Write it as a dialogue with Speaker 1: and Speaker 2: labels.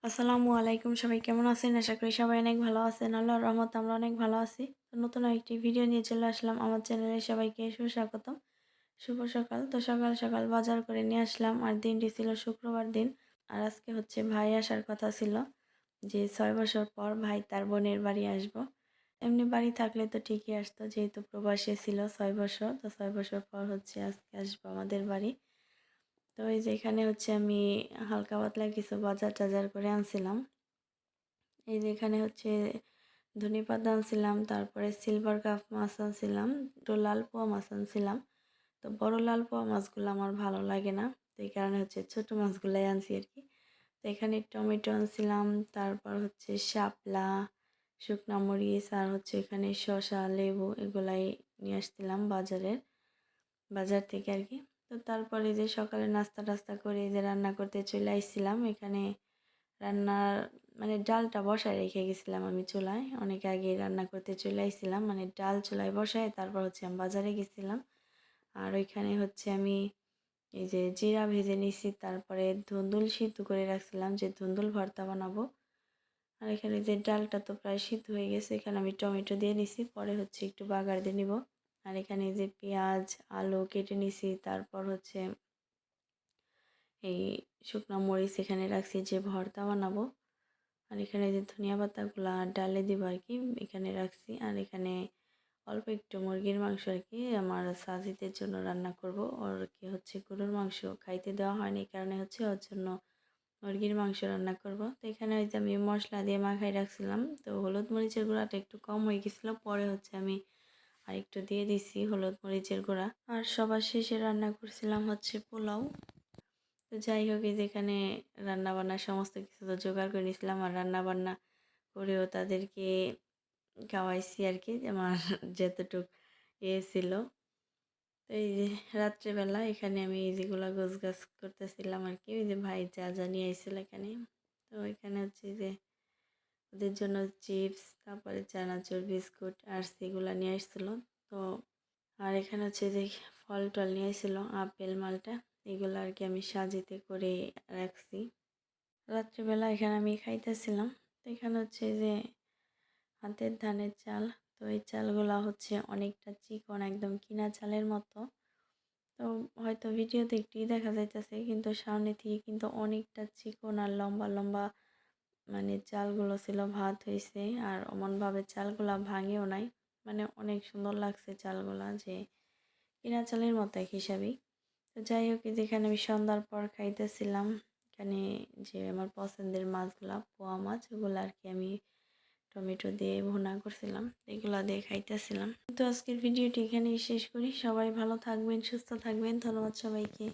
Speaker 1: আসসালামু আলাইকুম, সবাই কেমন আছেন? আশা করি সবাই অনেক ভালো আছেন। আল্লাহর রহমতে আমরা অনেক ভালো আছি। তো নতুন একটি ভিডিও নিয়ে চলে আসলাম আমার চ্যানেলে। সবাইকে সুস্বাগতম, শুভ সকাল। তো সকাল সকাল বাজার করে নিয়ে আসলাম, আর দিনটি ছিল শুক্রবার দিন। আর আজকে হচ্ছে ভাই আসার কথা ছিল, যে 6 বছর পর ভাই তার বোনের বাড়ি আসবো। এমনি বাড়ি থাকলে তো ঠিকই আসতো, যেহেতু প্রবাসে ছিল 6 বছর, তো 6 বছর পর হচ্ছে আজকে আসবো আমাদের বাড়ি। তো এই যে এখানে হচ্ছে আমি হালকা পাতলা কিছু বাজার টাজার করে আনছিলাম। এই যে এখানে হচ্ছে ধনেপাতা আনছিলাম, তারপরে সিলভার কাপ মাছ আনছিলাম, একটু লাল পোয়া মাছ আনছিলাম। তো বড় লাল পোয়া মাছগুলো আমার ভালো লাগে না, তো এই কারণে হচ্ছে ছোট মাছগুলাই আনছি আর কি। তো এখানে টমেটো আনছিলাম, তারপর হচ্ছে শাপলা, শুকনা মরিচ, আর হচ্ছে এখানে শসা, লেবু এগুলাই নিয়ে আসছিলাম বাজার থেকে আর কি। তো তারপরে যে সকালে নাস্তা টাস্তা করে যে রান্না করতে চলে আসছিলাম এখানে। রান্নার মানে ডালটা বসায় রেখে গেছিলাম আমি চুলায়, অনেক আগে রান্না করতে চলে আসছিলাম, মানে ডাল চুলায় বসায় তারপর হচ্ছে আমি বাজারে গেছিলাম। আর ওইখানে হচ্ছে আমি এই যে জিরা ভেজে নিছি, তারপরে ধুন্দুল সিদ্ধ করে রাখছিলাম, যে ধুন্দুল ভর্তা বানাবো। আর এখানে যে ডালটা তো প্রায় সিদ্ধ হয়ে গেছে, এখানে আমি টমেটো দিয়ে নিছি, পরে হচ্ছে একটু বাগার দিয়ে নিব। আর এখানে যে পেঁয়াজ আলু কেটে নিছি, তারপর হচ্ছে এই শুকনো মরিচ এখানে রাখছি যে ভর্তা বানাবো। আর এখানে যে ধনিয়া পাতাগুলা ডালে দিব আর কি, এখানে রাখছি। আর এখানে অল্প একটু মুরগির মাংস আর কি আমার সাজিদের জন্য রান্না করব। ওর কি হচ্ছে গরুর মাংস খাইতে দেওয়া হয়নি, এই কারণে হচ্ছে ওর জন্য মুরগির মাংস রান্না করব। তো এখানে হয়তো আমি মশলা দিয়ে মাখাই রাখছিলাম, তো হলুদ মরিচের গুঁড়াটা একটু কম হয়ে গেছিলো, পরে হচ্ছে আমি আর একটু দিয়ে দিছি হলুদ মরিচের গুঁড়া। আর সবার শেষে রান্না করছিলাম হচ্ছে পোলাও। তো যাই হোক, এই যেখানে রান্না বান্না সমস্ত কিছু তো জোগাড় করে নিয়েছিলাম, আর রান্না বান্না করেও তাদেরকে খাওয়াইছি আর কি, আমার যতটুক ছিল। তো এই যে রাত্রেবেলা এখানে আমি এই যেগুলো গোছগাছ করতেছিলাম আর কি, ওই যে ভাই যা যা নিয়ে আইছিল এখানে। তো এখানে হচ্ছে যে ওদের জন্য চিপস, তারপরে চানাচুর, বিস্কুট আর সেগুলো নিয়ে আসছিলো। তো আর এখানে হচ্ছে যে ফল টল নিয়ে আসছিল, আপেল মালটা, এগুলো আর কি আমি সাজিতে করে রাখছি। রাত্রিবেলা এখানে আমি খাইতেছিলাম। তো এখানে হচ্ছে যে হাতের ধানের চাল, তো এই চালগুলা হচ্ছে অনেকটা চিকন, একদম কিনা চালের মতো। তো হয়তো ভিডিওতে একটুই দেখা যাইতেছে, কিন্তু সামনে থেকে কিন্তু অনেকটা চিকন আর লম্বা লম্বা মানে চালগুলো ছিল, ভাত হয়েছে। আর অমনভাবে চালগুলা ভাঙেও নাই, মানে অনেক সুন্দর লাগছে চালগুলা, যে কিনা চালের মতো এক হিসাবেই। তো যাই হোক, যেখানে আমি সন্ধ্যার পর খাইতেছিলাম, এখানে যে আমার পছন্দের মাছগুলা পোয়া মাছ, ওগুলো আর কি আমি টমেটো দিয়ে ভুনা করছিলাম, এগুলো দিয়ে খাইতেছিলাম। তো আজকের ভিডিওটি এখানেই শেষ করি। সবাই ভালো থাকবেন, সুস্থ থাকবেন। ধন্যবাদ সবাইকে।